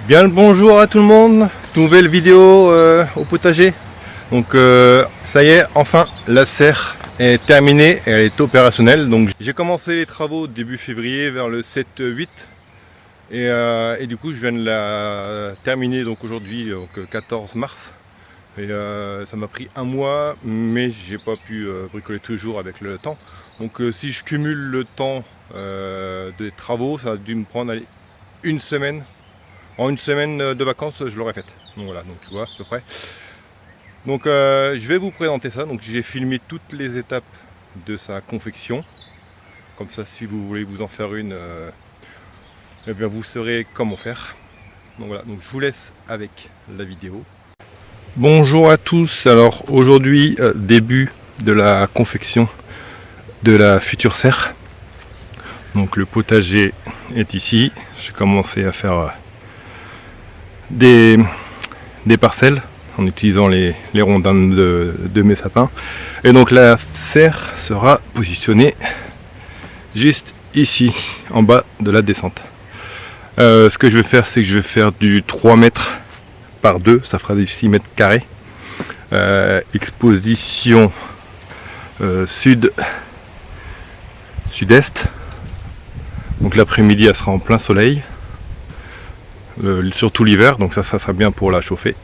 Bien le bonjour à tout le monde, nouvelle vidéo au potager. Donc ça y est, enfin la serre est terminée, elle est opérationnelle. Donc j'ai commencé les travaux début février vers le 7-8 et du coup je viens de la terminer donc aujourd'hui, donc 14 mars. Et ça m'a pris un mois, mais j'ai pas pu bricoler toujours avec le temps. Donc si je cumule le temps des travaux, ça a dû me prendre une semaine. En une semaine de vacances, je l'aurais faite. Donc voilà, donc tu vois à peu près. Donc je vais vous présenter ça. Donc j'ai filmé toutes les étapes de sa confection. Comme ça, si vous voulez vous en faire une, eh bien vous saurez comment faire. Donc voilà, donc je vous laisse avec la vidéo. Bonjour à tous. Alors aujourd'hui, début de la confection de la future serre. Donc le potager est ici. J'ai commencé à faire des parcelles en utilisant les rondins de mes sapins, et donc la serre sera positionnée juste ici en bas de la descente. Ce que je vais faire, c'est que je vais faire du 3 mètres par 2, ça fera du 6 mètres carrés, exposition sud-est, donc l'après-midi elle sera en plein soleil, surtout l'hiver, donc ça sera bien pour la chauffer.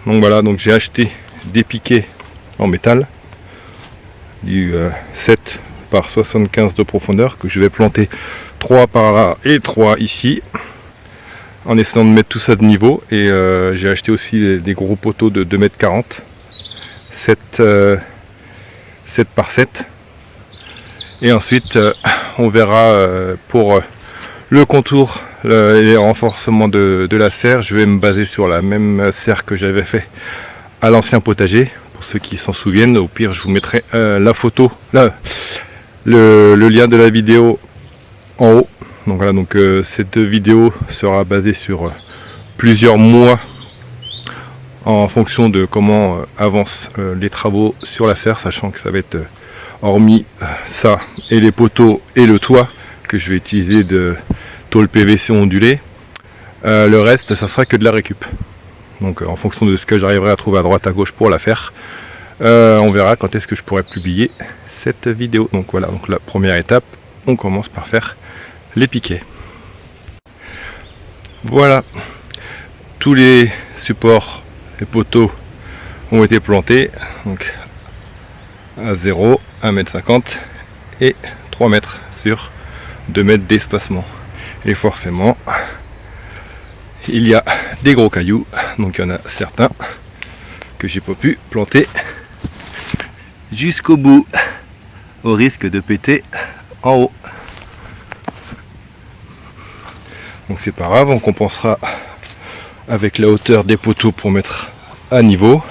Donc voilà, donc j'ai acheté des piquets en métal du 7 par 75 de profondeur que je vais planter 3 par là et 3 ici en essayant de mettre tout ça de niveau. Et j'ai acheté aussi des gros poteaux de 2,40 m, 7 par 7. Et ensuite on verra pour le contour et les renforcements de la serre. Je vais me baser sur la même serre que j'avais fait à l'ancien potager. Pour ceux qui s'en souviennent, au pire je vous mettrai la photo, le lien de la vidéo en haut. Donc voilà, donc cette vidéo sera basée sur plusieurs mois en fonction de comment avancent les travaux sur la serre, sachant que ça va être hormis ça et les poteaux et le toit que je vais utiliser de tôle PVC ondulée, le reste ça sera que de la récup. Donc en fonction de ce que j'arriverai à trouver à droite à gauche pour la faire, on verra quand est-ce que je pourrai publier cette vidéo. Donc voilà, donc la première étape, on commence par faire les piquets. Voilà, tous les supports et poteaux ont été plantés, donc à 0, 1,50 m et 3 mètres sur 2 mètres d'espacement. Et forcément, il y a des gros cailloux, donc il y en a certains que j'ai pas pu planter jusqu'au bout, au risque de péter en haut. Donc c'est pas grave, on compensera avec la hauteur des poteaux pour mettre à niveau.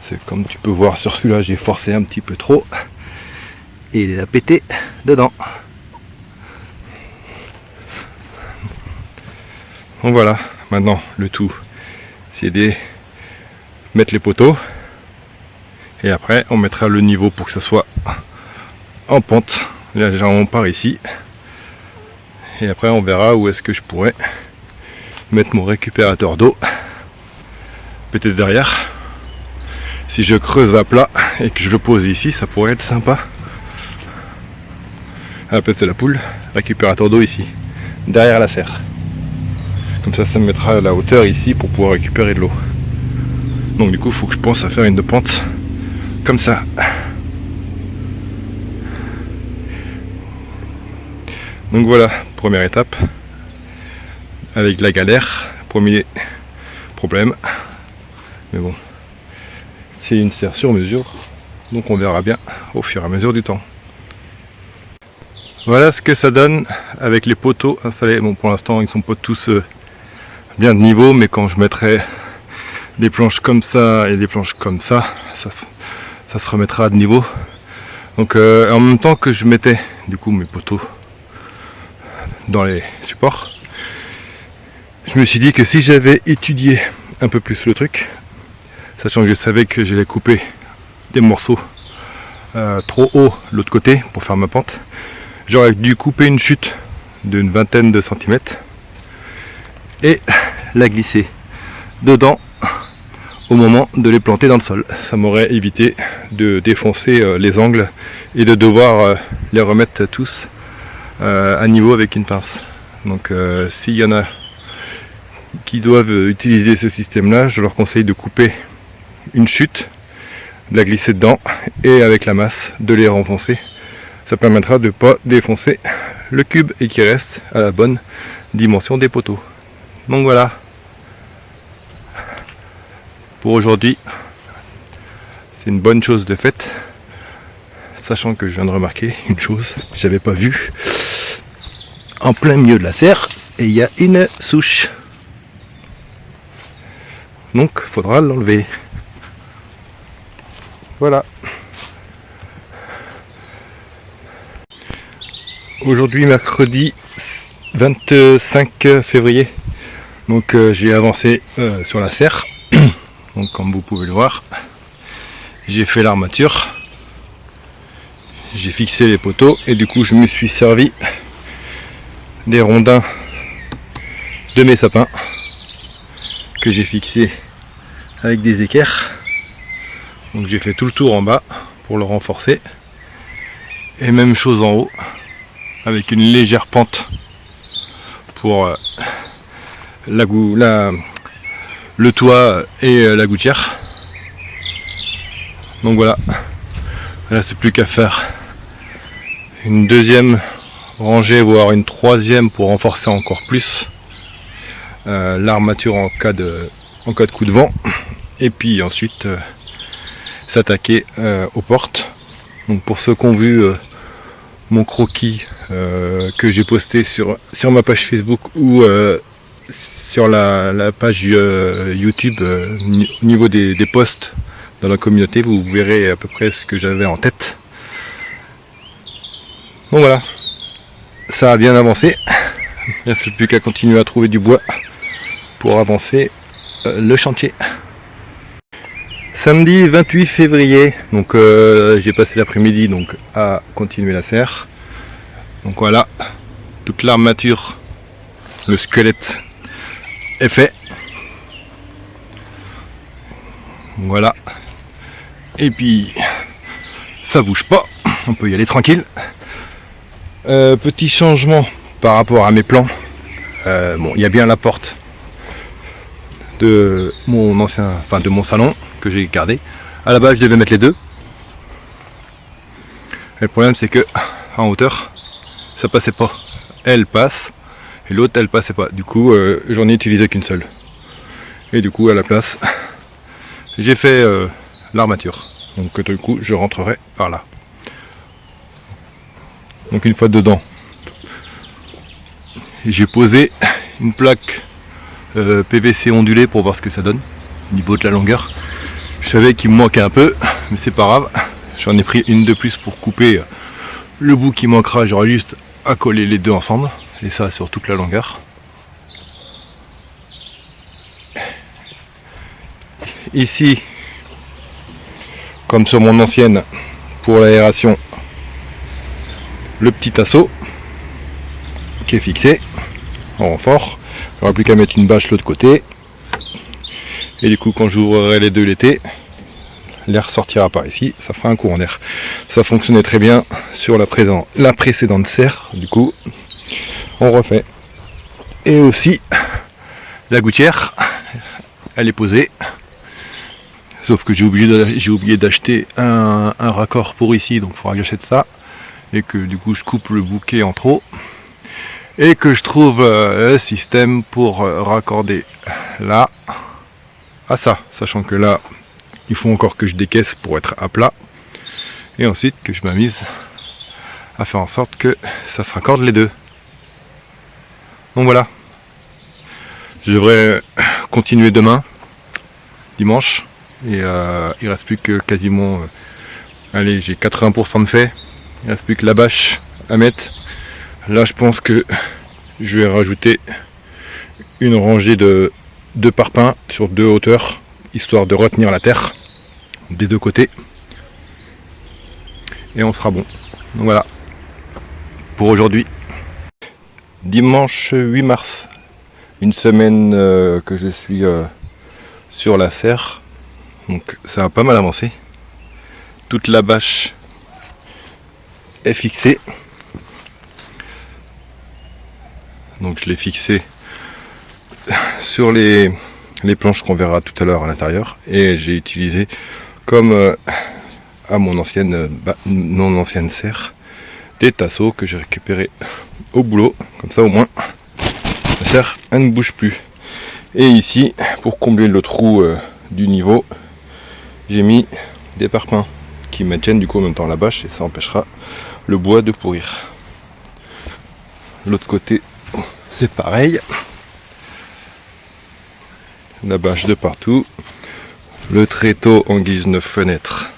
C'est comme tu peux voir sur celui-là, j'ai forcé un petit peu trop et il a pété dedans. Donc voilà, maintenant le tout c'est de mettre les poteaux et après on mettra le niveau pour que ça soit en pente. Là déjà on part ici et après on verra où est-ce que je pourrais mettre mon récupérateur d'eau, peut-être derrière. Si je creuse à plat et que je le pose ici, ça pourrait être sympa. Ah, peut-être la poule, récupérateur d'eau ici, derrière la serre. Comme ça, ça me mettra à la hauteur ici pour pouvoir récupérer de l'eau. Donc du coup, il faut que je pense à faire une pente comme ça. Donc voilà, première étape. Avec de la galère, premier problème. Mais bon, c'est une serre sur mesure. Donc on verra bien au fur et à mesure du temps. Voilà ce que ça donne avec les poteaux installés. Bon, pour l'instant, ils sont pas tous bien de niveau, mais quand je mettrai des planches comme ça et des planches comme ça, ça se remettra à de niveau. Donc en même temps que je mettais du coup mes poteaux dans les supports, je me suis dit que si j'avais étudié un peu plus le truc, sachant que je savais que j'allais couper des morceaux trop haut de l'autre côté pour faire ma pente, j'aurais dû couper une chute d'une vingtaine de centimètres et la glisser dedans au moment de les planter dans le sol. Ça m'aurait évité de défoncer les angles et de devoir les remettre tous à niveau avec une pince. Donc s'il y en a qui doivent utiliser ce système là, je leur conseille de couper une chute, de la glisser dedans et avec la masse de les renfoncer. Ça permettra de ne pas défoncer le cube et qu'il reste à la bonne dimension des poteaux. Donc voilà pour aujourd'hui, c'est une bonne chose de faite, sachant que je viens de remarquer une chose que j'avais pas vue. En plein milieu de la serre, et il y a une souche. Donc faudra l'enlever. Voilà. Aujourd'hui mercredi 25 février. Donc j'ai avancé sur la serre. Donc comme vous pouvez le voir, j'ai fait l'armature, j'ai fixé les poteaux et du coup je me suis servi des rondins de mes sapins que j'ai fixés avec des équerres. Donc j'ai fait tout le tour en bas pour le renforcer et même chose en haut avec une légère pente pour le toit et la gouttière. Donc voilà, il ne reste plus qu'à faire une deuxième rangée, voire une troisième pour renforcer encore plus l'armature en cas de coup de vent, et puis ensuite s'attaquer aux portes. Donc pour ceux qui ont vu mon croquis que j'ai posté sur ma page Facebook ou sur la page YouTube, au niveau des posts dans la communauté, vous verrez à peu près ce que j'avais en tête. Donc voilà, ça a bien avancé. Il ne reste plus qu'à continuer à trouver du bois pour avancer le chantier. Samedi 28 février, donc j'ai passé l'après-midi donc à continuer la serre. Donc voilà, toute l'armature, le squelette est fait. Voilà. Et puis ça bouge pas, on peut y aller tranquille. Petit changement par rapport à mes plans. Bon, il y a bien la porte de mon salon que j'ai gardé. À la base, je devais mettre les deux. Et le problème, c'est que en hauteur, ça passait pas. Elle passe et l'autre, elle passait pas. Du coup, j'en ai utilisé qu'une seule. Et du coup, à la place, j'ai fait l'armature. Donc du coup, je rentrerai par là. Donc une fois dedans, j'ai posé une plaque PVC ondulée pour voir ce que ça donne au niveau de la longueur. Je savais qu'il me manquait un peu, mais c'est pas grave. J'en ai pris une de plus pour couper le bout qui manquera. J'aurai juste à coller les deux ensemble, et ça sur toute la longueur. Ici, comme sur mon ancienne, pour l'aération, le petit assaut qui est fixé en renfort. Il n'y aura plus qu'à mettre une bâche de l'autre côté. Et du coup, quand j'ouvrirai les deux l'été, l'air sortira par ici, ça fera un courant d'air. Ça fonctionnait très bien sur la précédente serre. Du coup, on refait. Et aussi, la gouttière, elle est posée. Sauf que j'ai oublié d'acheter un raccord pour ici, donc il faudra que j'achète ça. Et que du coup je coupe le bouquet en trop. Et que je trouve un système pour raccorder là à ça. Sachant que là, il faut encore que je décaisse pour être à plat. Et ensuite que je m'amuse à faire en sorte que ça se raccorde les deux. Donc voilà. Je devrais continuer demain, dimanche. Et il reste plus que quasiment, allez, j'ai 80% de fait. Il reste plus que la bâche à mettre. Là, je pense que je vais rajouter une rangée de parpaings sur deux hauteurs, histoire de retenir la terre des deux côtés. Et on sera bon. Donc voilà pour aujourd'hui. Dimanche 8 mars. une semaine que je suis sur la serre. Donc ça a pas mal avancé. Toute la bâche est fixée. Donc je l'ai fixée sur les planches qu'on verra tout à l'heure à l'intérieur. Et j'ai utilisé comme à mon ancienne serre des tasseaux que j'ai récupérés au boulot. Comme ça au moins la serre elle ne bouge plus. Et ici pour combler le trou du niveau, j'ai mis des parpaings qui maintiennent du coup en même temps la bâche et ça empêchera le bois de pourrir. L'autre côté c'est pareil, la bâche de partout, le tréteau en guise de fenêtre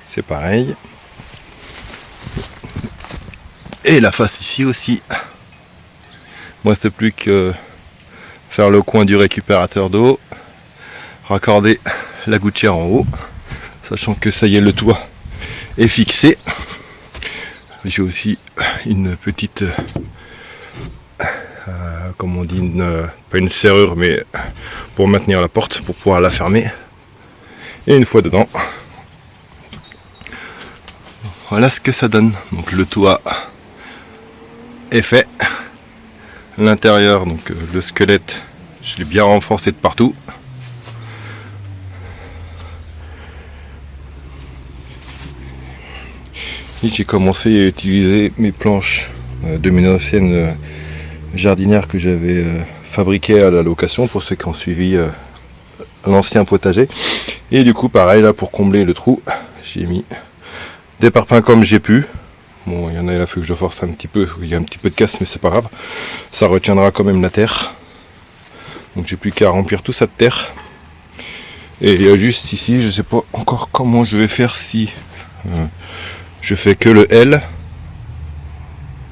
c'est pareil, et la face ici aussi. Moi c'est plus que faire le coin du récupérateur d'eau, raccorder la gouttière en haut, sachant que ça y est, le toit est fixé. J'ai aussi une petite comme on dit, pas une serrure mais pour maintenir la porte, pour pouvoir la fermer. Et une fois dedans, voilà ce que ça donne. Donc le toit est fait, l'intérieur, donc le squelette, je l'ai bien renforcé de partout. Et j'ai commencé à utiliser mes planches de mes anciennes jardinières que j'avais fabriquées à la location pour ceux qui ont suivi l'ancien potager. Et du coup pareil là, pour combler le trou, j'ai mis des parpaings comme j'ai pu. Bon, il y en a, il a fallu que je force un petit peu, il y a un petit peu de casse mais c'est pas grave, ça retiendra quand même la terre. Donc j'ai plus qu'à remplir tout ça de terre. Et il y a juste ici, je sais pas encore comment je vais faire, si je fais que le L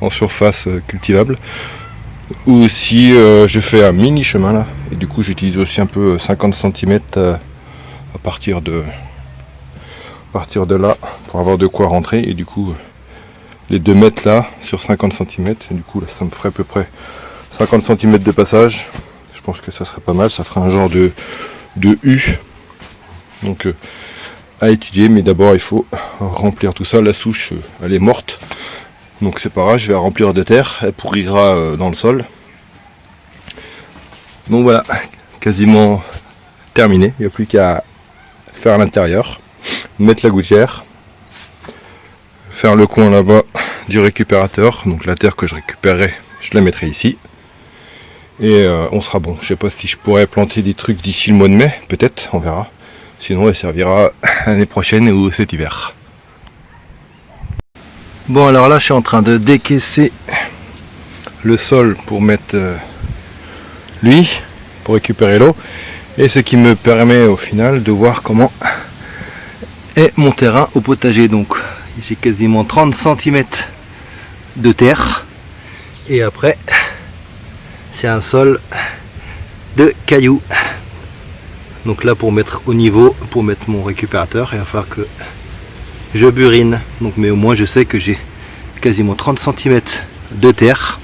en surface cultivable, ou si je fais un mini chemin là, et du coup j'utilise aussi un peu 50 cm à partir de là pour avoir de quoi rentrer. Et du coup les 2 mètres là sur 50 cm, et du coup là ça me ferait à peu près 50 cm de passage. Je pense que ça serait pas mal, ça ferait un genre de U. Donc à étudier, mais d'abord il faut remplir tout ça. La souche elle est morte, donc c'est pas grave, je vais la remplir de terre, elle pourrira dans le sol. Donc voilà, quasiment terminé, il n'y a plus qu'à faire l'intérieur, mettre la gouttière, faire le coin là-bas du récupérateur. Donc la terre que je récupérerai, je la mettrai ici et on sera bon. Je sais pas si je pourrais planter des trucs d'ici le mois de mai, peut-être, on verra. Sinon elle servira l'année prochaine ou cet hiver. Bon, alors là je suis en train de décaisser le sol pour mettre lui, pour récupérer l'eau, et ce qui me permet au final de voir comment est mon terrain au potager. Donc j'ai quasiment 30 cm de terre et après c'est un sol de cailloux. Donc là pour mettre au niveau, pour mettre mon récupérateur, il va falloir que je burine. Donc, mais au moins je sais que j'ai quasiment 30 cm de terre.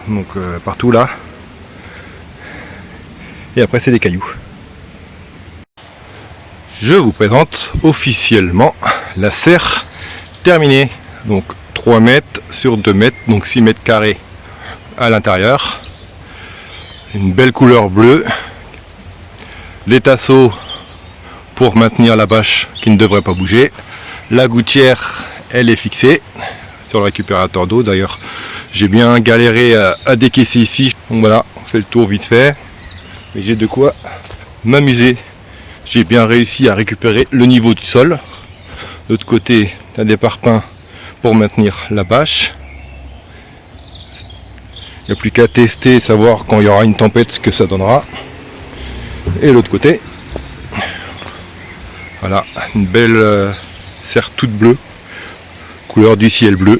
Donc partout là. Et après c'est des cailloux. Je vous présente officiellement la serre terminée. Donc 3 mètres sur 2 mètres, donc 6 mètres carrés à l'intérieur. Une belle couleur bleue. Les tasseaux pour maintenir la bâche qui ne devrait pas bouger. La gouttière, elle est fixée sur le récupérateur d'eau. D'ailleurs, j'ai bien galéré à décaisser ici. Donc voilà, on fait le tour vite fait. Mais j'ai de quoi m'amuser. J'ai bien réussi à récupérer le niveau du sol. De l'autre côté, il y a des parpaings pour maintenir la bâche. Il n'y a plus qu'à tester, savoir quand il y aura une tempête ce que ça donnera. Et l'autre côté, voilà, une belle serre toute bleue, couleur du ciel bleu.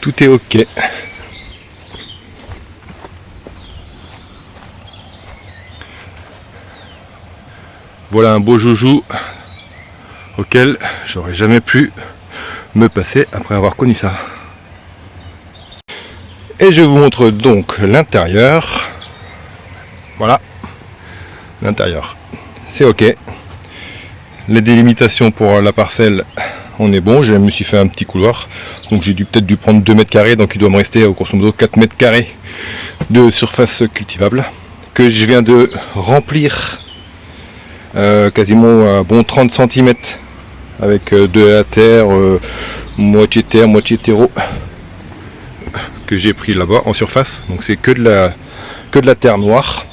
Tout est ok. Voilà un beau joujou auquel j'aurais jamais pu me passer après avoir connu ça. Et je vous montre donc l'intérieur. Voilà, l'intérieur, c'est ok. Les délimitations pour la parcelle, on est bon. Je me suis fait un petit couloir, donc j'ai peut-être dû prendre 2 mètres carrés, donc il doit me rester grosso modo 4 mètres carrés de surface cultivable que je viens de remplir quasiment un bon 30 cm avec de la terre, moitié terreau que j'ai pris là-bas en surface. Donc c'est que de la terre noire.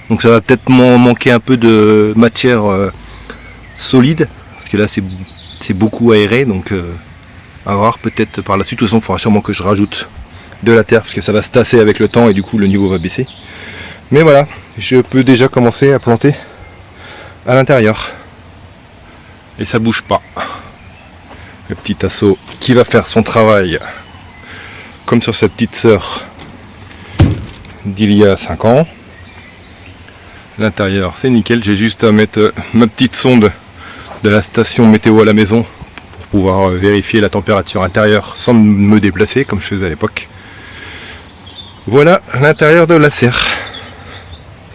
Donc ça va peut-être manquer un peu de matière solide, parce que là c'est beaucoup aéré, donc à voir peut-être par la suite. De toute façon, il faudra sûrement que je rajoute de la terre, parce que ça va se tasser avec le temps et du coup le niveau va baisser. Mais voilà, je peux déjà commencer à planter à l'intérieur. Et ça bouge pas. Le petit assaut qui va faire son travail comme sur sa petite sœur d'il y a 5 ans. L'intérieur c'est nickel, j'ai juste à mettre ma petite sonde de la station météo à la maison pour pouvoir vérifier la température intérieure sans me déplacer comme je faisais à l'époque. Voilà l'intérieur de la serre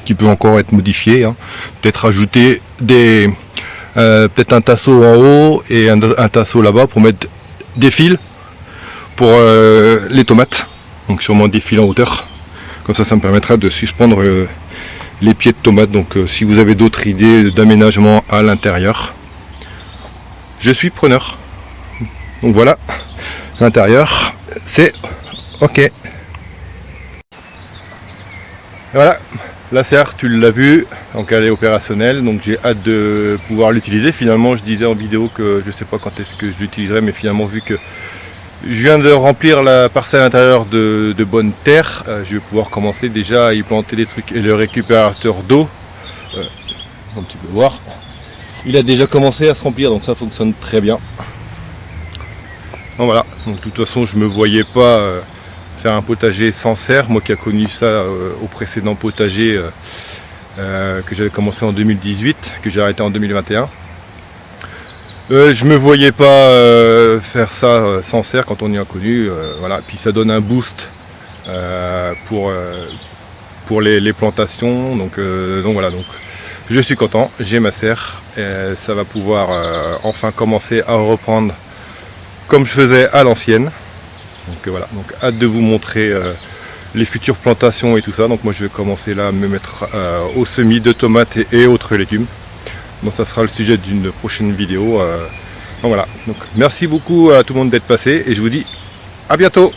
qui peut encore être modifié, hein. Peut-être ajouter peut-être un tasseau en haut et un tasseau là-bas pour mettre des fils pour les tomates, donc sûrement des fils en hauteur, comme ça me permettra de suspendre les pieds de tomates. Donc si vous avez d'autres idées d'aménagement à l'intérieur, je suis preneur. Donc voilà, l'intérieur c'est ok. Voilà, la serre tu l'as vu, donc elle est opérationnelle, donc j'ai hâte de pouvoir l'utiliser. Finalement je disais en vidéo que je sais pas quand est-ce que je l'utiliserai, mais finalement vu que je viens de remplir la parcelle intérieure de bonne terre, je vais pouvoir commencer déjà à y planter des trucs. Et le récupérateur d'eau, comme tu peux voir, il a déjà commencé à se remplir, donc ça fonctionne très bien. Donc voilà, donc de toute façon je me voyais pas faire un potager sans serre, moi qui a connu ça au précédent potager que j'avais commencé en 2018, que j'ai arrêté en 2021. Je me voyais pas faire ça sans serre quand on y a connu, voilà. Puis ça donne un boost pour les plantations, donc voilà, donc je suis content, j'ai ma serre et ça va pouvoir enfin commencer à reprendre comme je faisais à l'ancienne. Donc voilà, donc hâte de vous montrer les futures plantations et tout ça. Donc moi je vais commencer là à me mettre au semis de tomates et autres légumes. Donc ça sera le sujet d'une prochaine vidéo. Donc voilà, donc merci beaucoup à tout le monde d'être passé et je vous dis à bientôt.